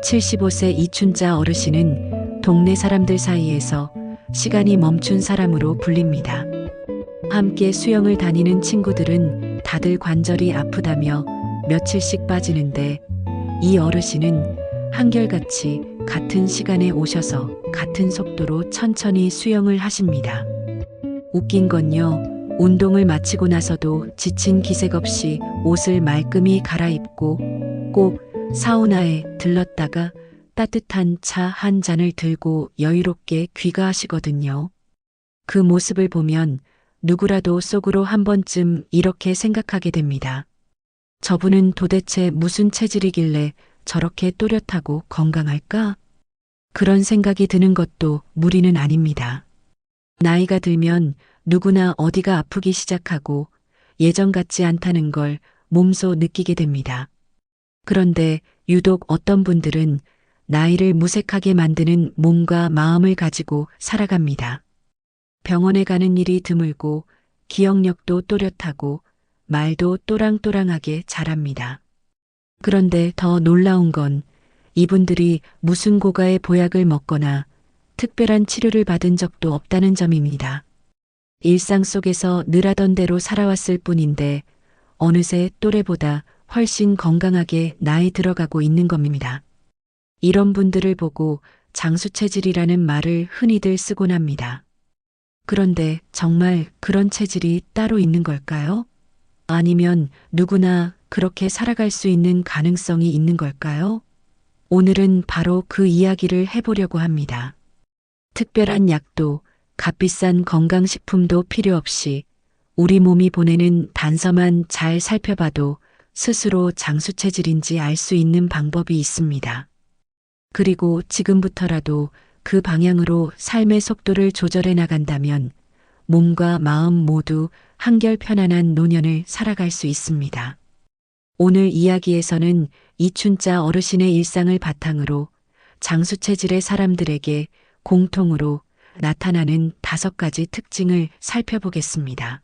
75세 이춘자 어르신은 동네 사람들 사이에서 시간이 멈춘 사람으로 불립니다. 함께 수영을 다니는 친구들은 다들 관절이 아프다며 며칠씩 빠지는데 이 어르신은 한결같이 같은 시간에 오셔서 같은 속도로 천천히 수영을 하십니다. 웃긴 건요, 운동을 마치고 나서도 지친 기색 없이 옷을 말끔히 갈아입고 꼭 사우나에 들렀다가 따뜻한 차 한 잔을 들고 여유롭게 귀가하시거든요. 그 모습을 보면 누구라도 속으로 한 번쯤 이렇게 생각하게 됩니다. 저분은 도대체 무슨 체질이길래 저렇게 또렷하고 건강할까? 그런 생각이 드는 것도 무리는 아닙니다. 나이가 들면 누구나 어디가 아프기 시작하고 예전 같지 않다는 걸 몸소 느끼게 됩니다. 그런데 유독 어떤 분들은 나이를 무색하게 만드는 몸과 마음을 가지고 살아갑니다. 병원에 가는 일이 드물고 기억력도 또렷하고 말도 또랑또랑하게 잘합니다. 그런데 더 놀라운 건 이분들이 무슨 고가의 보약을 먹거나 특별한 치료를 받은 적도 없다는 점입니다. 일상 속에서 늘 하던 대로 살아왔을 뿐인데 어느새 또래보다 훨씬 건강하게 나이 들어가고 있는 겁니다. 이런 분들을 보고 장수체질이라는 말을 흔히들 쓰곤 합니다. 그런데 정말 그런 체질이 따로 있는 걸까요? 아니면 누구나 그렇게 살아갈 수 있는 가능성이 있는 걸까요? 오늘은 바로 그 이야기를 해보려고 합니다. 특별한 약도 값비싼 건강식품도 필요 없이 우리 몸이 보내는 단서만 잘 살펴봐도 스스로 장수체질인지 알 수 있는 방법이 있습니다. 그리고 지금부터라도 그 방향으로 삶의 속도를 조절해 나간다면 몸과 마음 모두 한결 편안한 노년을 살아갈 수 있습니다. 오늘 이야기에서는 이춘자 어르신의 일상을 바탕으로 장수체질의 사람들에게 공통으로 나타나는 5가지 특징을 살펴보겠습니다.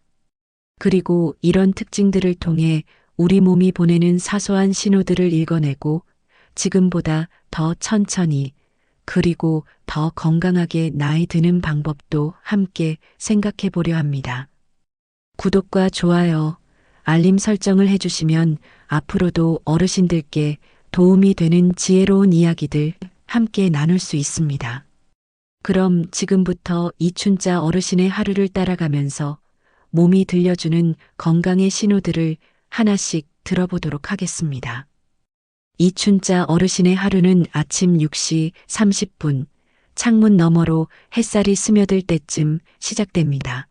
그리고 이런 특징들을 통해 우리 몸이 보내는 사소한 신호들을 읽어내고 지금보다 더 천천히 그리고 더 건강하게 나이 드는 방법도 함께 생각해 보려 합니다. 구독과 좋아요, 알림 설정을 해주시면 앞으로도 어르신들께 도움이 되는 지혜로운 이야기들 함께 나눌 수 있습니다. 그럼 지금부터 이춘자 어르신의 하루를 따라가면서 몸이 들려주는 건강의 신호들을 하나씩 들어보도록 하겠습니다. 이춘자 어르신의 하루는 아침 6시 30분 창문 너머로 햇살이 스며들 때쯤 시작됩니다.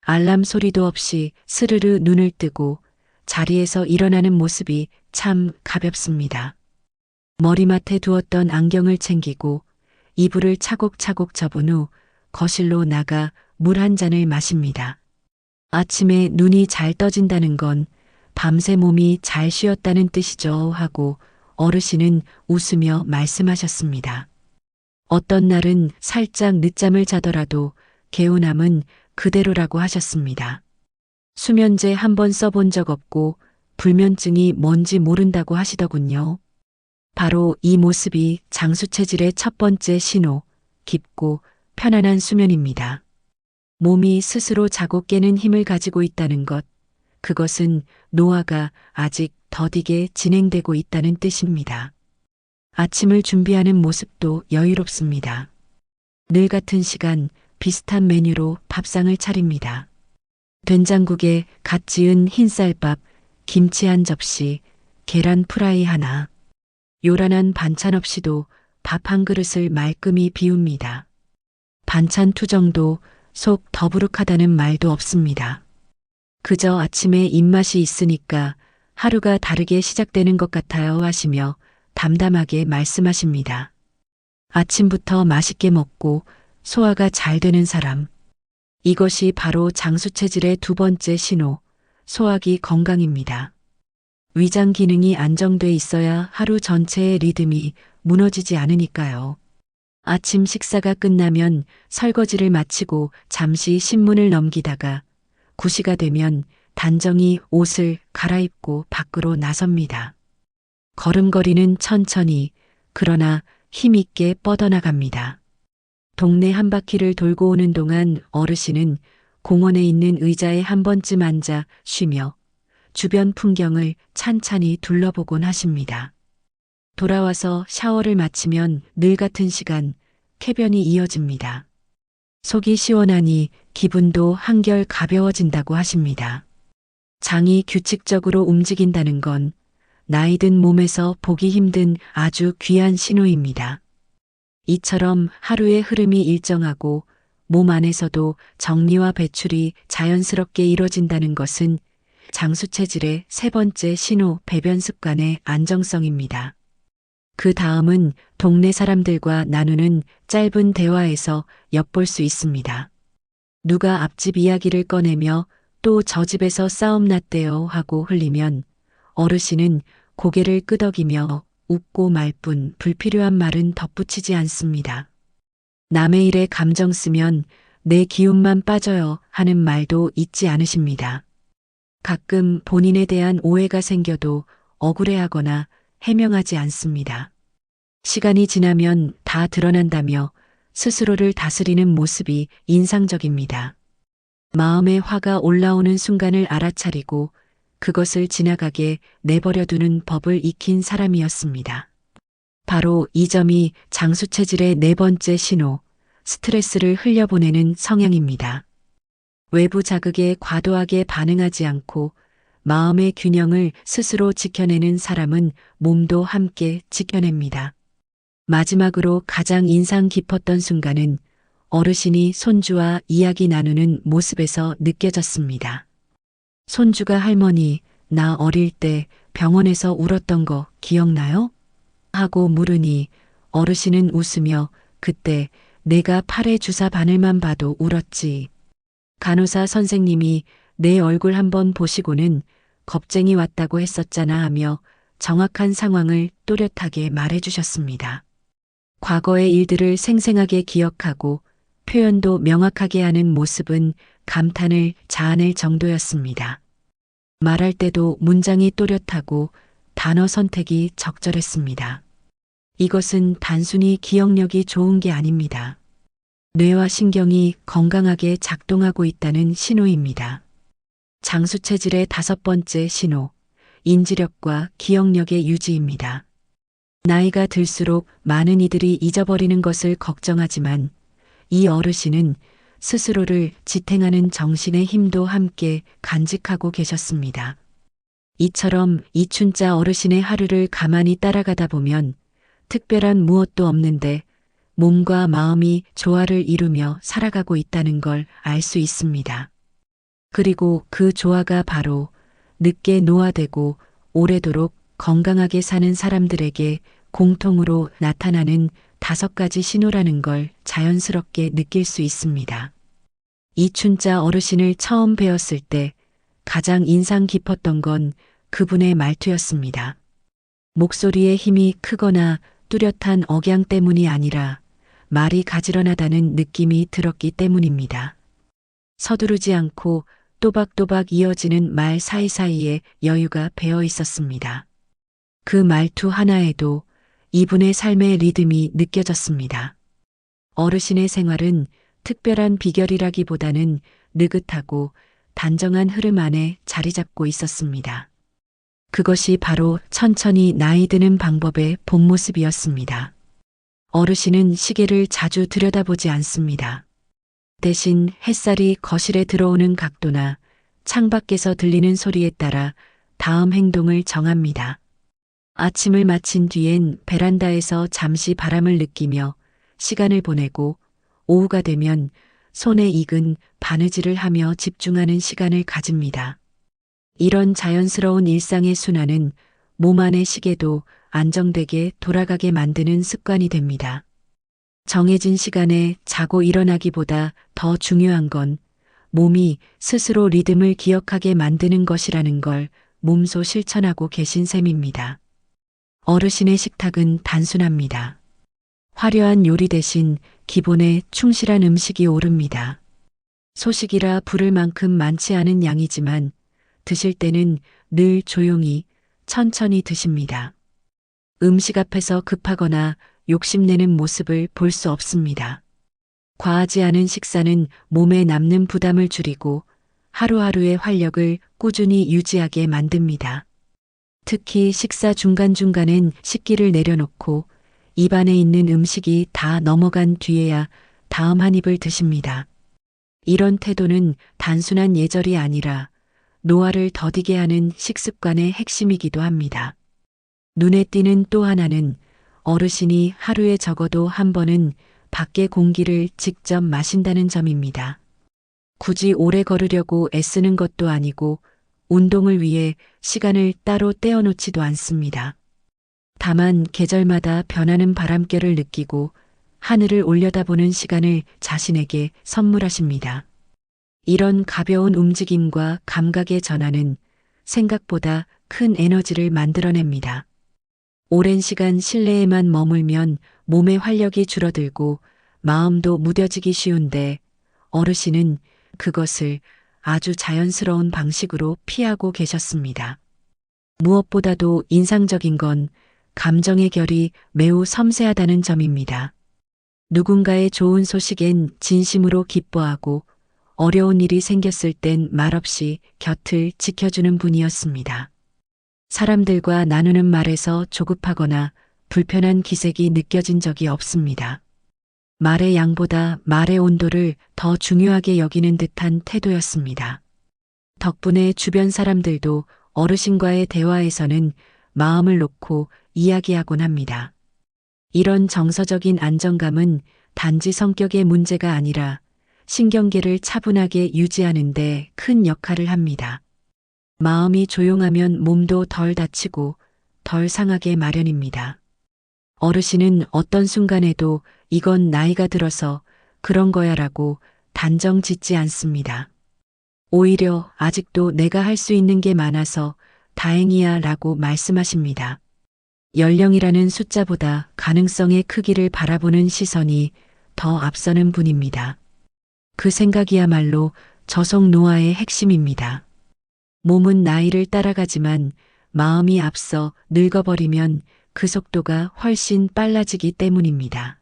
알람 소리도 없이 스르르 눈을 뜨고 자리에서 일어나는 모습이 참 가볍습니다. 머리맡에 두었던 안경을 챙기고 이불을 차곡차곡 접은 후 거실로 나가 물 한 잔을 마십니다. 아침에 눈이 잘 떠진다는 건 밤새 몸이 잘 쉬었다는 뜻이죠 하고 어르신은 웃으며 말씀하셨습니다. 어떤 날은 살짝 늦잠을 자더라도 개운함은 그대로라고 하셨습니다. 수면제 한 번 써본 적 없고 불면증이 뭔지 모른다고 하시더군요. 바로 이 모습이 장수체질의 첫 번째 신호, 깊고 편안한 수면입니다. 몸이 스스로 자고 깨는 힘을 가지고 있다는 것, 그것은 노화가 아직 더디게 진행되고 있다는 뜻입니다. 아침을 준비하는 모습도 여유롭습니다. 늘 같은 시간 비슷한 메뉴로 밥상을 차립니다. 된장국에 갓 지은 흰쌀밥, 김치 한 접시, 계란 프라이 하나. 요란한 반찬 없이도 밥 한 그릇을 말끔히 비웁니다. 반찬 투정도 속 더부룩하다는 말도 없습니다. 그저 아침에 입맛이 있으니까 하루가 다르게 시작되는 것 같아요 하시며 담담하게 말씀하십니다. 아침부터 맛있게 먹고 소화가 잘 되는 사람. 이것이 바로 장수체질의 두 번째 신호, 소화기 건강입니다. 위장 기능이 안정돼 있어야 하루 전체의 리듬이 무너지지 않으니까요. 아침 식사가 끝나면 설거지를 마치고 잠시 신문을 넘기다가 9시가 되면 단정히 옷을 갈아입고 밖으로 나섭니다. 걸음걸이는 천천히 그러나 힘있게 뻗어나갑니다. 동네 한 바퀴를 돌고 오는 동안 어르신은 공원에 있는 의자에 한 번쯤 앉아 쉬며 주변 풍경을 찬찬히 둘러보곤 하십니다. 돌아와서 샤워를 마치면 늘 같은 시간 쾌변이 이어집니다. 속이 시원하니 기분도 한결 가벼워진다고 하십니다. 장이 규칙적으로 움직인다는 건 나이 든 몸에서 보기 힘든 아주 귀한 신호입니다. 이처럼 하루의 흐름이 일정하고 몸 안에서도 정리와 배출이 자연스럽게 이뤄진다는 것은 장수체질의 세 번째 신호 배변 습관의 안정성입니다. 그 다음은 동네 사람들과 나누는 짧은 대화에서 엿볼 수 있습니다. 누가 앞집 이야기를 꺼내며 또 저 집에서 싸움 났대요 하고 흘리면 어르신은 고개를 끄덕이며 웃고 말 뿐 불필요한 말은 덧붙이지 않습니다. 남의 일에 감정 쓰면 내 기운만 빠져요 하는 말도 잊지 않으십니다. 가끔 본인에 대한 오해가 생겨도 억울해하거나 해명하지 않습니다. 시간이 지나면 다 드러난다며 스스로를 다스리는 모습이 인상적입니다. 마음에 화가 올라오는 순간을 알아차리고 그것을 지나가게 내버려두는 법을 익힌 사람이었습니다. 바로 이 점이 장수체질의 네 번째 신호, 스트레스를 흘려보내는 성향입니다. 외부 자극에 과도하게 반응하지 않고 마음의 균형을 스스로 지켜내는 사람은 몸도 함께 지켜냅니다. 마지막으로 가장 인상 깊었던 순간은 어르신이 손주와 이야기 나누는 모습에서 느껴졌습니다. 손주가 할머니, 나 어릴 때 병원에서 울었던 거 기억나요? 하고 물으니 어르신은 웃으며 그때 내가 팔에 주사 바늘만 봐도 울었지. 간호사 선생님이 내 얼굴 한번 보시고는 겁쟁이 왔다고 했었잖아 하며 정확한 상황을 또렷하게 말해주셨습니다. 과거의 일들을 생생하게 기억하고 표현도 명확하게 하는 모습은 감탄을 자아낼 정도였습니다. 말할 때도 문장이 또렷하고 단어 선택이 적절했습니다. 이것은 단순히 기억력이 좋은 게 아닙니다. 뇌와 신경이 건강하게 작동하고 있다는 신호입니다. 장수체질의 다섯 번째 신호, 인지력과 기억력의 유지입니다. 나이가 들수록 많은 이들이 잊어버리는 것을 걱정하지만 이 어르신은 스스로를 지탱하는 정신의 힘도 함께 간직하고 계셨습니다. 이처럼 이춘자 어르신의 하루를 가만히 따라가다 보면 특별한 무엇도 없는데 몸과 마음이 조화를 이루며 살아가고 있다는 걸 알 수 있습니다. 그리고 그 조화가 바로 늦게 노화되고 오래도록 건강하게 사는 사람들에게 공통으로 나타나는 5가지 신호라는 걸 자연스럽게 느낄 수 있습니다. 이춘자 어르신을 처음 뵈었을 때 가장 인상 깊었던 건 그분의 말투였습니다. 목소리의 힘이 크거나 뚜렷한 억양 때문이 아니라 말이 가지런하다는 느낌이 들었기 때문입니다. 서두르지 않고 또박또박 이어지는 말 사이사이에 여유가 배어 있었습니다. 그 말투 하나에도 이분의 삶의 리듬이 느껴졌습니다. 어르신의 생활은 특별한 비결이라기보다는 느긋하고 단정한 흐름 안에 자리 잡고 있었습니다. 그것이 바로 천천히 나이 드는 방법의 본 모습이었습니다. 어르신은 시계를 자주 들여다보지 않습니다. 대신 햇살이 거실에 들어오는 각도나 창밖에서 들리는 소리에 따라 다음 행동을 정합니다. 아침을 마친 뒤엔 베란다에서 잠시 바람을 느끼며 시간을 보내고 오후가 되면 손에 익은 바느질을 하며 집중하는 시간을 가집니다. 이런 자연스러운 일상의 순환은 몸 안의 시계도 안정되게 돌아가게 만드는 습관이 됩니다. 정해진 시간에 자고 일어나기보다 더 중요한 건 몸이 스스로 리듬을 기억하게 만드는 것이라는 걸 몸소 실천하고 계신 셈입니다. 어르신의 식탁은 단순합니다. 화려한 요리 대신 기본에 충실한 음식이 오릅니다. 소식이라 부를 만큼 많지 않은 양이지만 드실 때는 늘 조용히 천천히 드십니다. 음식 앞에서 급하거나 욕심내는 모습을 볼 수 없습니다. 과하지 않은 식사는 몸에 남는 부담을 줄이고 하루하루의 활력을 꾸준히 유지하게 만듭니다. 특히 식사 중간중간엔 식기를 내려놓고 입안에 있는 음식이 다 넘어간 뒤에야 다음 한 입을 드십니다. 이런 태도는 단순한 예절이 아니라 노화를 더디게 하는 식습관의 핵심이기도 합니다. 눈에 띄는 또 하나는 어르신이 하루에 적어도 한 번은 밖의 공기를 직접 마신다는 점입니다. 굳이 오래 걸으려고 애쓰는 것도 아니고 운동을 위해 시간을 따로 떼어놓지도 않습니다. 다만 계절마다 변하는 바람결을 느끼고 하늘을 올려다보는 시간을 자신에게 선물하십니다. 이런 가벼운 움직임과 감각의 전환은 생각보다 큰 에너지를 만들어냅니다. 오랜 시간 실내에만 머물면 몸의 활력이 줄어들고 마음도 무뎌지기 쉬운데 어르신은 그것을 아주 자연스러운 방식으로 피하고 계셨습니다. 무엇보다도 인상적인 건 감정의 결이 매우 섬세하다는 점입니다. 누군가의 좋은 소식엔 진심으로 기뻐하고 어려운 일이 생겼을 땐 말없이 곁을 지켜주는 분이었습니다. 사람들과 나누는 말에서 조급하거나 불편한 기색이 느껴진 적이 없습니다. 말의 양보다 말의 온도를 더 중요하게 여기는 듯한 태도였습니다. 덕분에 주변 사람들도 어르신과의 대화에서는 마음을 놓고 이야기하곤 합니다. 이런 정서적인 안정감은 단지 성격의 문제가 아니라 신경계를 차분하게 유지하는 데 큰 역할을 합니다. 마음이 조용하면 몸도 덜 다치고 덜 상하게 마련입니다. 어르신은 어떤 순간에도 이건 나이가 들어서 그런 거야라고 단정 짓지 않습니다. 오히려 아직도 내가 할 수 있는 게 많아서 다행이야 라고 말씀하십니다. 연령이라는 숫자보다 가능성의 크기를 바라보는 시선이 더 앞서는 분입니다. 그 생각이야말로 저속 노화의 핵심입니다. 몸은 나이를 따라가지만 마음이 앞서 늙어버리면 그 속도가 훨씬 빨라지기 때문입니다.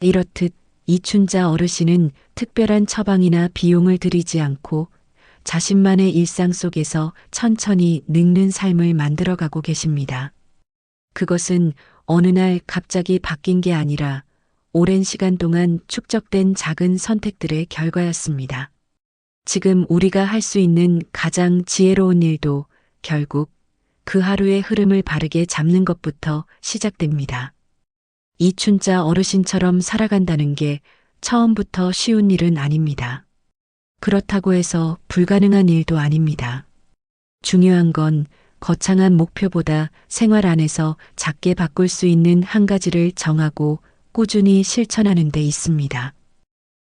이렇듯 이춘자 어르신은 특별한 처방이나 비용을 들이지 않고 자신만의 일상 속에서 천천히 늙는 삶을 만들어가고 계십니다. 그것은 어느 날 갑자기 바뀐 게 아니라 오랜 시간 동안 축적된 작은 선택들의 결과였습니다. 지금 우리가 할 수 있는 가장 지혜로운 일도 결국 그 하루의 흐름을 바르게 잡는 것부터 시작됩니다. 이춘자 어르신처럼 살아간다는 게 처음부터 쉬운 일은 아닙니다. 그렇다고 해서 불가능한 일도 아닙니다. 중요한 건 거창한 목표보다 생활 안에서 작게 바꿀 수 있는 한 가지를 정하고 꾸준히 실천하는 데 있습니다.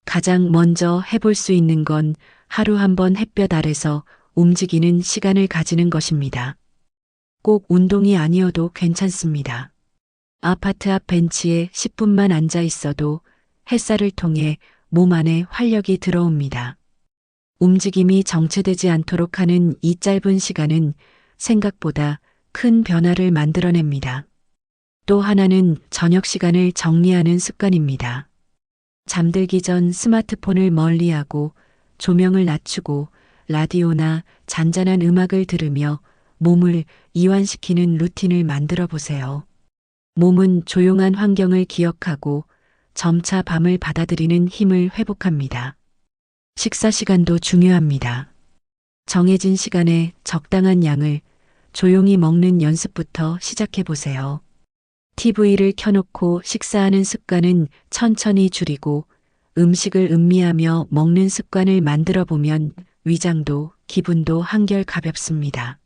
가장 먼저 해볼 수 있는 건 하루 한 번 햇볕 아래서 움직이는 시간을 가지는 것입니다. 꼭 운동이 아니어도 괜찮습니다. 아파트 앞 벤치에 10분만 앉아 있어도 햇살을 통해 몸 안에 활력이 들어옵니다. 움직임이 정체되지 않도록 하는 이 짧은 시간은 생각보다 큰 변화를 만들어냅니다. 또 하나는 저녁 시간을 정리하는 습관입니다. 잠들기 전 스마트폰을 멀리하고 조명을 낮추고 라디오나 잔잔한 음악을 들으며 몸을 이완시키는 루틴을 만들어 보세요. 몸은 조용한 환경을 기억하고 점차 밤을 받아들이는 힘을 회복합니다. 식사 시간도 중요합니다. 정해진 시간에 적당한 양을 조용히 먹는 연습부터 시작해 보세요. TV를 켜놓고 식사하는 습관은 천천히 줄이고 음식을 음미하며 먹는 습관을 만들어 보면 위장도 기분도 한결 가볍습니다.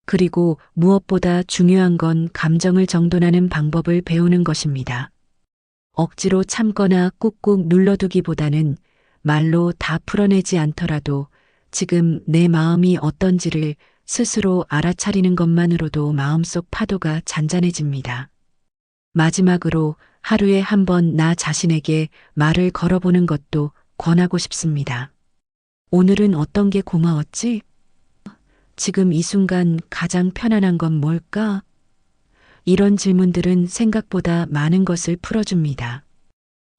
그리고 무엇보다 중요한 건 감정을 정돈하는 방법을 배우는 것입니다. 억지로 참거나 꾹꾹 눌러두기보다는 말로 다 풀어내지 않더라도 지금 내 마음이 어떤지를 스스로 알아차리는 것만으로도 마음속 파도가 잔잔해집니다. 마지막으로 하루에 한 번 나 자신에게 말을 걸어보는 것도 권하고 싶습니다. 오늘은 어떤 게 고마웠지? 지금 이 순간 가장 편안한 건 뭘까? 이런 질문들은 생각보다 많은 것을 풀어줍니다.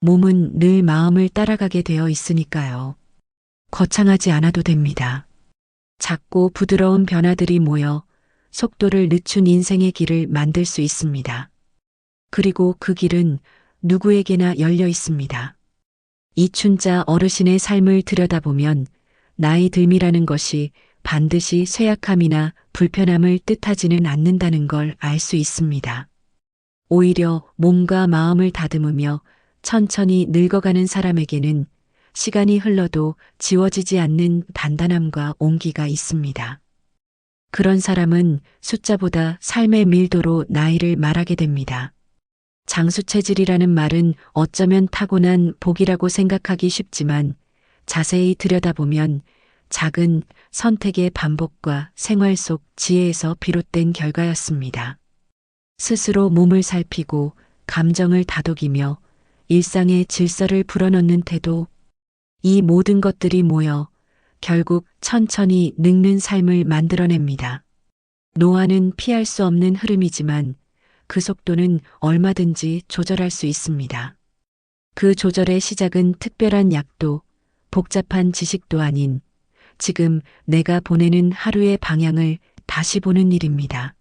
몸은 늘 마음을 따라가게 되어 있으니까요. 거창하지 않아도 됩니다. 작고 부드러운 변화들이 모여 속도를 늦춘 인생의 길을 만들 수 있습니다. 그리고 그 길은 누구에게나 열려 있습니다. 이춘자 어르신의 삶을 들여다보면 나이 듦이라는 것이 반드시 쇠약함이나 불편함을 뜻하지는 않는다는 걸 알 수 있습니다. 오히려 몸과 마음을 다듬으며 천천히 늙어가는 사람에게는 시간이 흘러도 지워지지 않는 단단함과 온기가 있습니다. 그런 사람은 숫자보다 삶의 밀도로 나이를 말하게 됩니다. 장수체질이라는 말은 어쩌면 타고난 복이라고 생각하기 쉽지만 자세히 들여다보면 작은 선택의 반복과 생활 속 지혜에서 비롯된 결과였습니다. 스스로 몸을 살피고 감정을 다독이며 일상의 질서를 불어넣는 태도, 이 모든 것들이 모여 결국 천천히 늙는 삶을 만들어냅니다. 노화는 피할 수 없는 흐름이지만 그 속도는 얼마든지 조절할 수 있습니다. 그 조절의 시작은 특별한 약도, 복잡한 지식도 아닌 지금 내가 보내는 하루의 방향을 다시 보는 일입니다.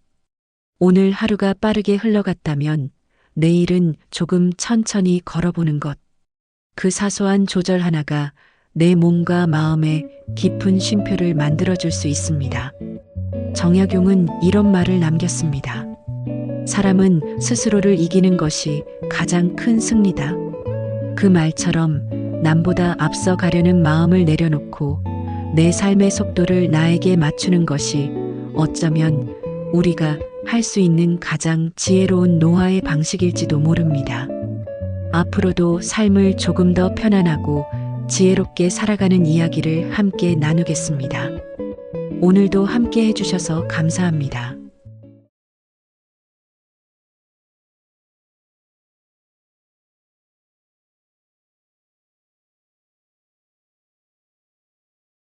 오늘 하루가 빠르게 흘러갔다면 내일은 조금 천천히 걸어보는 것. 그 사소한 조절 하나가 내 몸과 마음에 깊은 쉼표를 만들어줄 수 있습니다. 정약용은 이런 말을 남겼습니다. 사람은 스스로를 이기는 것이 가장 큰 승리다. 그 말처럼 남보다 앞서 가려는 마음을 내려놓고 내 삶의 속도를 나에게 맞추는 것이 어쩌면 우리가 할 수 있는 가장 지혜로운 노화의 방식일지도 모릅니다. 앞으로도 삶을 조금 더 편안하고 지혜롭게 살아가는 이야기를 함께 나누겠습니다. 오늘도 함께 해주셔서 감사합니다.